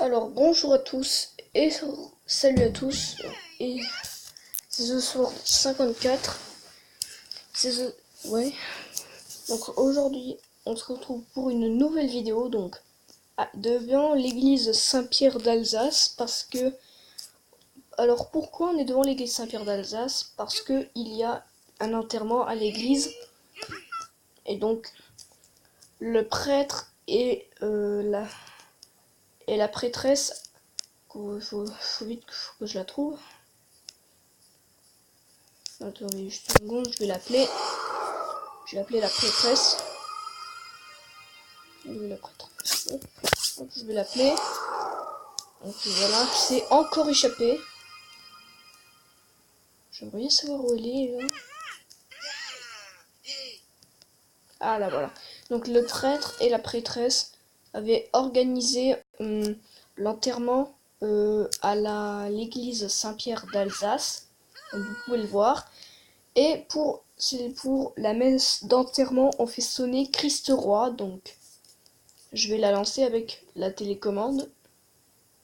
Alors bonjour à tous et salut à tous et c'est ce soir 54. Ouais. Donc aujourd'hui on se retrouve pour une nouvelle vidéo donc devant l'église Saint-Pierre d'Alsace alors pourquoi on est devant l'église Saint-Pierre d'Alsace? Parce que il y a un enterrement à l'église et donc le prêtre et la prêtresse. Faut vite que je la trouve. Attendez juste une seconde, je vais l'appeler. Je vais appeler la prêtresse. Je vais l'appeler. Donc voilà, c'est encore échappé. J'aimerais bien savoir où elle est. Là. Ah là voilà. Donc le prêtre et la prêtresse avaient organisé l'enterrement à l'église Saint-Pierre d'Alsace. Comme vous pouvez le voir. Et pour la messe d'enterrement, on fait sonner Christ Roi. Donc je vais la lancer avec la télécommande.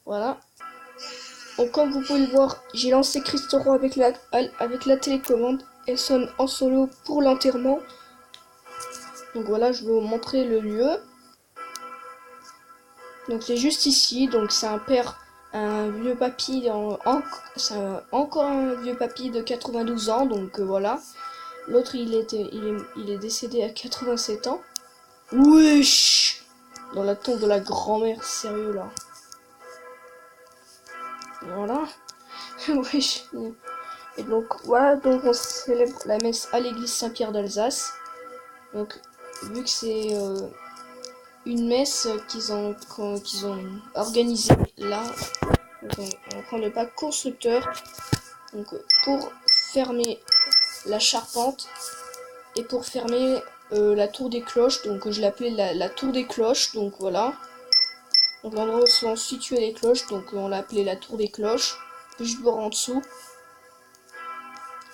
Voilà. Donc comme vous pouvez le voir, j'ai lancé Christ Roi avec la télécommande. Elle sonne en solo pour l'enterrement. Donc voilà, je vais vous montrer le lieu. Donc c'est juste ici. Donc c'est un vieux papy, encore un vieux papy de 92 ans. Donc voilà. L'autre il est décédé à 87 ans. Wesh! Dans la tombe de la grand-mère, sérieux là. Voilà. Wesh. Et donc voilà, donc on célèbre la messe à l'église Saint-Pierre d'Alsace. Donc vu que c'est une messe qu'ils ont organisée là, donc on va prendre le pack constructeur. Donc pour fermer la charpente et pour fermer la tour des cloches. Donc je l'appelais la tour des cloches. Donc voilà. Donc l'endroit où sont situées les cloches. Donc on l'a appelé la tour des cloches. Juste voir en dessous.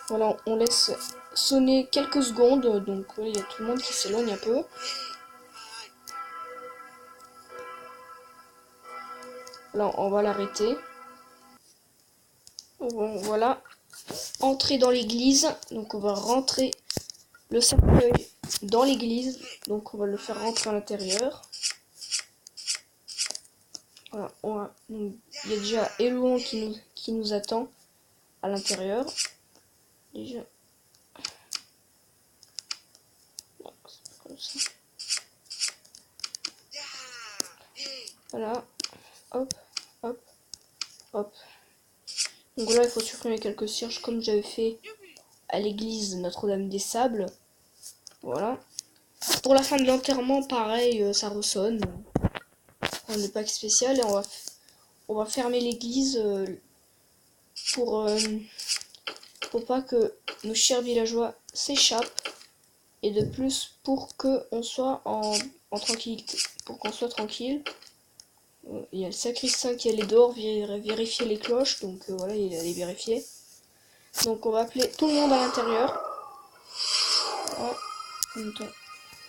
Voilà, on laisse sonner quelques secondes, donc il y a tout le monde qui s'éloigne un peu. Là, on va l'arrêter. Bon, voilà, entrer dans l'église. Donc on va rentrer le cercueil dans l'église. Donc on va le faire rentrer à l'intérieur. Voilà, donc, il y a déjà Elouan qui nous attend à l'intérieur. Déjà. Non, c'est pas comme ça. Voilà. Hop, hop, hop. Donc là, il faut supprimer quelques cierges comme j'avais fait à l'église Notre-Dame des Sables. Voilà. Pour la fin de l'enterrement, pareil, ça ressonne. On n'est pas spécial et on va fermer l'église pour pas que nos chers villageois s'échappent et de plus pour que on soit en tranquillité, pour qu'on soit tranquille. Il y a le sacristain qui allait dehors vérifier les cloches, donc voilà, il allait vérifier. Donc on va appeler tout le monde à l'intérieur.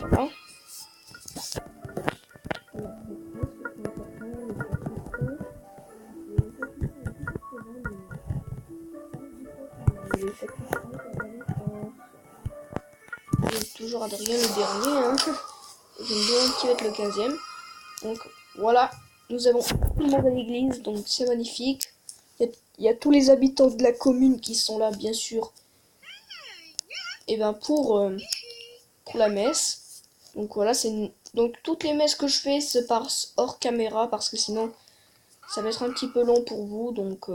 Voilà. Toujours Adrien le dernier, hein. J'aime bien qui va être le 15e. Donc voilà, nous avons tout le monde à l'église, donc c'est magnifique. Il y a tous les habitants de la commune qui sont là, bien sûr. Et ben pour la messe. Donc voilà, donc toutes les messes que je fais se passent hors caméra parce que sinon ça va être un petit peu long pour vous. Donc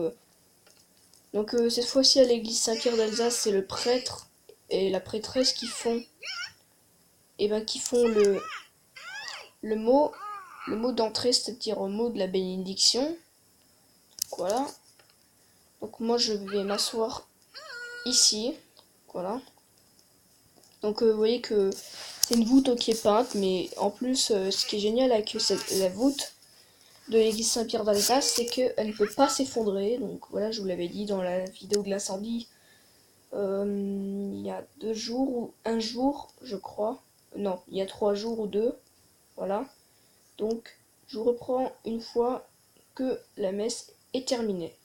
cette fois-ci à l'église Saint-Pierre d'Alsace, c'est le prêtre et la prêtresse qui font le mot d'entrée, c'est-à-dire au mot de la bénédiction. Voilà. Donc moi je vais m'asseoir ici. Voilà. Donc vous voyez que c'est une voûte qui est peinte, mais en plus ce qui est génial avec la voûte de l'église Saint-Pierre d'Alsace, c'est qu'elle ne peut pas s'effondrer. Donc voilà, je vous l'avais dit dans la vidéo de l'incendie il y a 2 jours ou 1 jour, je crois. Non, il y a 3 jours ou 2. Voilà. Donc je vous reprends une fois que la messe est terminée.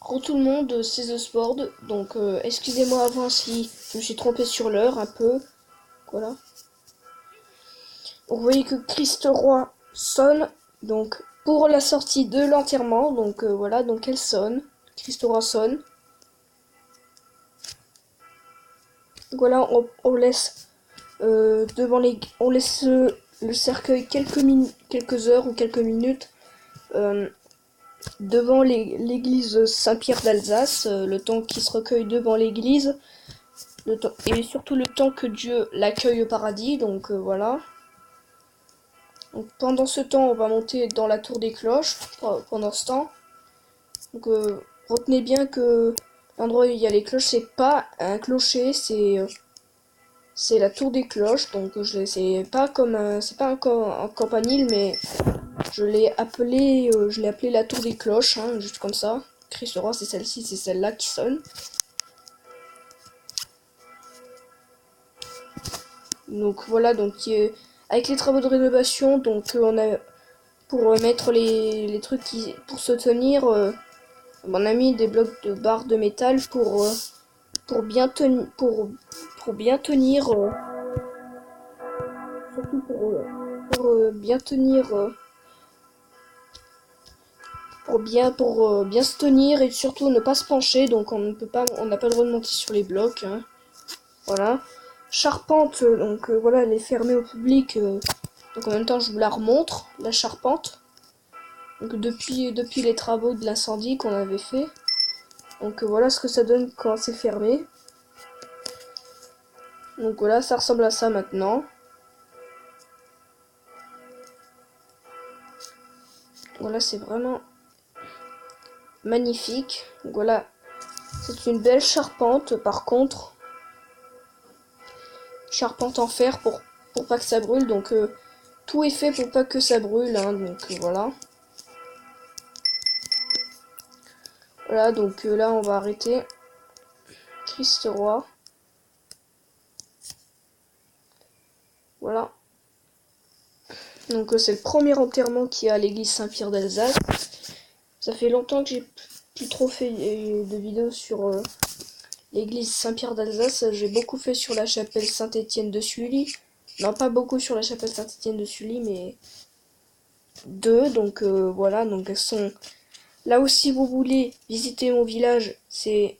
Re tout le monde, c'est The Sport, donc excusez-moi avant si je me suis trompé sur l'heure un peu. Voilà. Donc, vous voyez que Christ Roi sonne, donc pour la sortie de l'enterrement, donc voilà, donc elle sonne. Christ Roi sonne. Donc, voilà, on laisse on laisse le cercueil quelques heures ou quelques minutes devant l'église Saint-Pierre d'Alsace, le temps qu'il se recueille devant l'église, et surtout le temps que Dieu l'accueille au paradis, donc voilà. Donc, pendant ce temps, on va monter dans la tour des cloches, pendant ce temps. Donc retenez bien que l'endroit où il y a les cloches, c'est pas un clocher, c'est la tour des cloches, donc c'est pas comme c'est pas un campanile, mais je l'ai appelé la tour des cloches, hein, juste comme ça. Christ Roi, c'est celle-ci, c'est celle-là qui sonne. Donc voilà, donc avec les travaux de rénovation, donc on a pour mettre les trucs pour se tenir, on a mis des blocs de barres de métal pour bien tenir surtout pour bien tenir pour bien se tenir et surtout ne pas se pencher, donc on n'a pas le droit de monter sur les blocs, hein. Voilà. Charpente, donc voilà, elle est fermée au public, donc en même temps je vous la remontre, la charpente. Donc depuis les travaux de l'incendie qu'on avait fait. Donc voilà ce que ça donne quand c'est fermé. Donc voilà, ça ressemble à ça maintenant. Voilà, c'est vraiment magnifique. Donc voilà, c'est une belle charpente par contre. Charpente en fer pour pas que ça brûle. Donc tout est fait pour pas que ça brûle, hein, donc voilà. Voilà, donc là on va arrêter. Christ Roi. Voilà. Donc c'est le premier enterrement qu'il y a à l'église Saint-Pierre d'Alsace. Ça fait longtemps que j'ai plus trop fait de vidéos sur l'église Saint-Pierre d'Alsace. J'ai beaucoup fait sur la chapelle Saint-Étienne de Sully. Non, pas beaucoup sur la chapelle Saint-Étienne de Sully, mais deux. Donc voilà, donc elles sont là où si vous voulez visiter mon village, c'est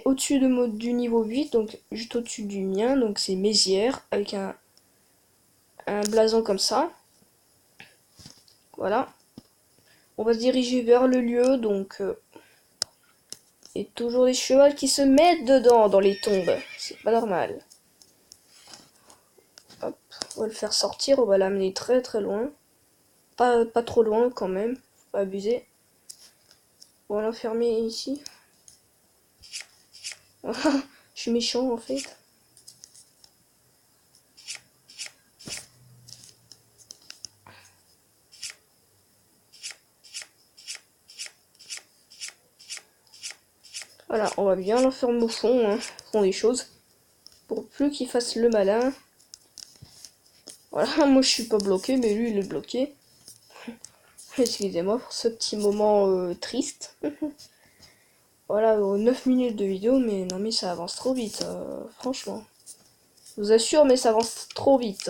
au-dessus du niveau 8, donc juste au-dessus du mien, donc c'est Mézières, avec un blason comme ça. Voilà. On va se diriger vers le lieu, donc et toujours des chevaux qui se mettent dedans dans les tombes. C'est pas normal. Hop, on va le faire sortir, on va l'amener très très loin. Pas trop loin quand même, faut pas abuser. On va l'enfermer ici. Je suis méchant en fait. Voilà, on va bien l'enfermer au fond, hein, au fond des choses. Pour plus qu'il fasse le malin. Voilà, moi je suis pas bloqué, mais lui il est bloqué. Excusez-moi pour ce petit moment triste. Voilà, 9 minutes de vidéo, mais non mais ça avance trop vite, franchement. Je vous assure, mais ça avance trop vite.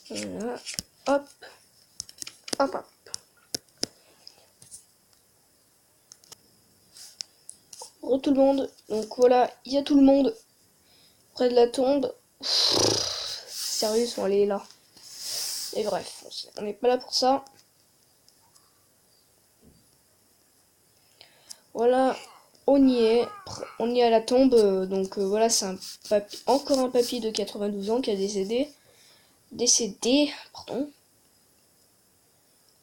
Voilà. Hop. Hop, hop. Re tout le monde. Donc voilà, il y a tout le monde près de la tombe. Sérieux, ils sont allés là. Et bref, on n'est pas là pour ça. Voilà, on y est à la tombe. Donc voilà, c'est encore un papy de 92 ans qui a décédé. décédé, pardon.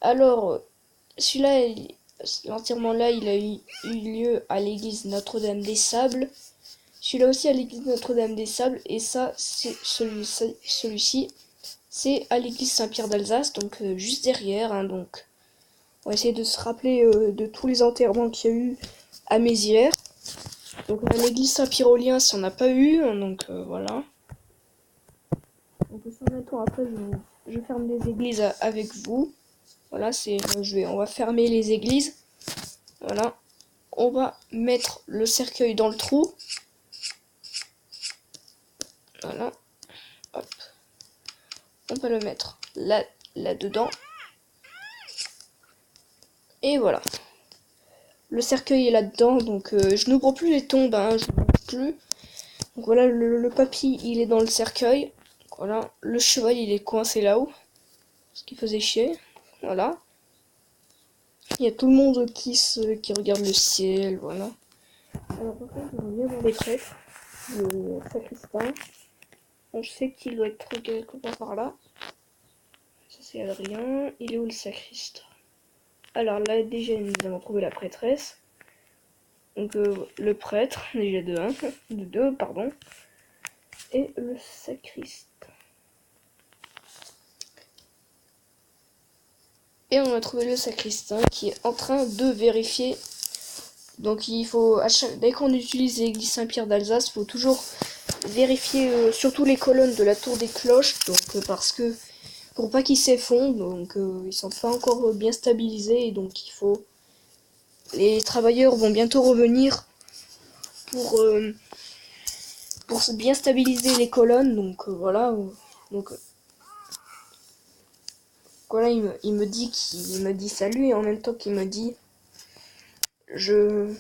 Alors, celui-là, l'enterrement là, il a eu lieu à l'église Notre-Dame-des-Sables. Celui-là aussi à l'église Notre-Dame des Sables, et ça, c'est celui-ci, c'est à l'église Saint-Pierre d'Alsace, donc juste derrière. Hein, donc, on va essayer de se rappeler de tous les enterrements qu'il y a eu à Mézières. Donc, à l'église Saint-Pyrrholien, si on n'a pas eu, hein, donc voilà. Donc, bientôt après, je ferme les églises avec vous. Voilà, on va fermer les églises. Voilà, on va mettre le cercueil dans le trou. Voilà, hop. On va le mettre là-dedans. Et voilà. Le cercueil est là-dedans, donc je n'ouvre plus les tombes, hein, je n'ouvre plus. Donc voilà, le papy, il est dans le cercueil. Donc, voilà, le cheval, il est coincé là-haut. Ce qui faisait chier. Voilà. Il y a tout le monde qui regarde le ciel, voilà. Alors par contre, on vient voir les prêtres. Le sacristain. On sait qu'il doit être quelque part par là. Ça c'est Adrien. Il est où le sacristain? Alors là déjà nous avons trouvé la prêtresse. Donc le prêtre, déjà de deux, pardon. Et le sacristain. Et on a trouvé le sacristain qui est en train de vérifier. Donc il faut, dès qu'on utilise l'église Saint-Pierre d'Alsace, il faut toujours vérifier surtout les colonnes de la tour des cloches. Donc parce que pour pas qu'ils s'effondrent, donc ils sont pas encore bien stabilisés, et donc il faut. Les travailleurs vont bientôt revenir pour bien stabiliser les colonnes, donc voilà. Donc voilà, il me dit salut, et en même temps qu'il me dit je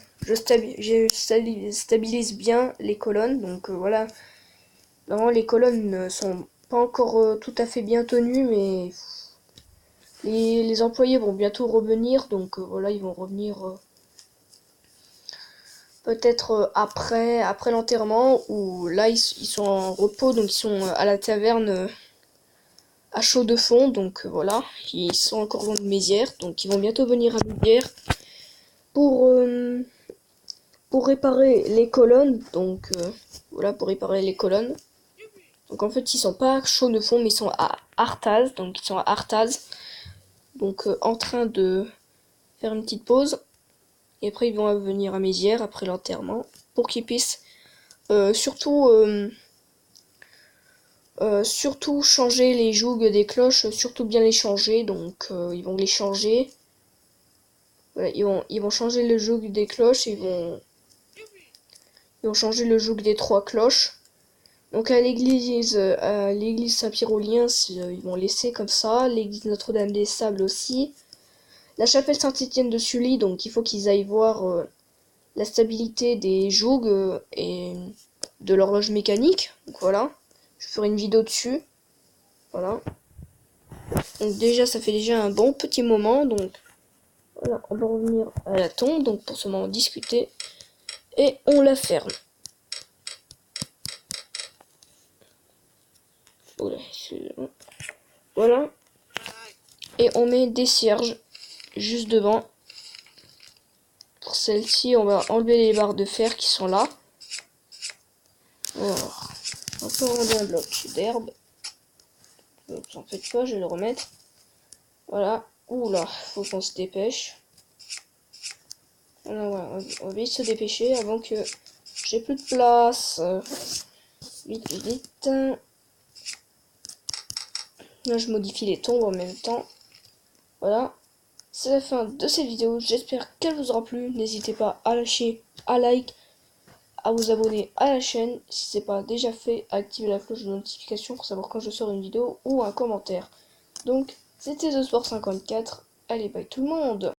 stabilise bien les colonnes, donc voilà. Normalement les colonnes ne sont pas encore tout à fait bien tenues, mais les employés vont bientôt revenir, donc voilà, ils vont revenir peut-être après l'enterrement, ou là ils sont en repos, donc ils sont à la taverne à chaud de fond, donc voilà, ils sont encore loin de Mézières, donc ils vont bientôt venir à Mézières pour réparer les colonnes, donc voilà, pour réparer les colonnes. Donc en fait ils sont pas à chaud de fond, mais ils sont à Artaz, donc ils sont à Artaz, donc en train de faire une petite pause, et après ils vont venir à Mézières après l'enterrement, pour qu'ils puissent surtout changer les jougs des cloches, surtout bien les changer, donc ils vont les changer. Voilà, ils vont changer le joug des cloches, ils vont changer le joug des 3 cloches. Donc à l'église Saint-Pyrrholien, ils vont laisser comme ça, l'église Notre-Dame des Sables aussi. La chapelle Saint-Étienne de Sully, donc il faut qu'ils aillent voir la stabilité des jougs et de l'horloge mécanique. Donc voilà, je ferai une vidéo dessus. Voilà. Donc déjà, ça fait déjà un bon petit moment. Donc voilà, on va revenir à la tombe. Donc pour ce moment, discuter. Et on la ferme. Voilà. Et on met des cierges juste devant. Pour celle-ci, on va enlever les barres de fer qui sont là. Alors, on peut enlever un bloc d'herbe. Donc, j'en fais pas, je vais le remettre. Voilà. Oula, faut qu'on se dépêche. Alors, voilà, on va vite se dépêcher avant que j'ai plus de place. Vite, vite. Là, je modifie les tombes en même temps. Voilà. C'est la fin de cette vidéo. J'espère qu'elle vous aura plu. N'hésitez pas à lâcher un like, à vous abonner à la chaîne si ce n'est pas déjà fait, à activer la cloche de notification pour savoir quand je sors une vidéo ou un commentaire. Donc, c'était The Sport 54. Allez, bye tout le monde!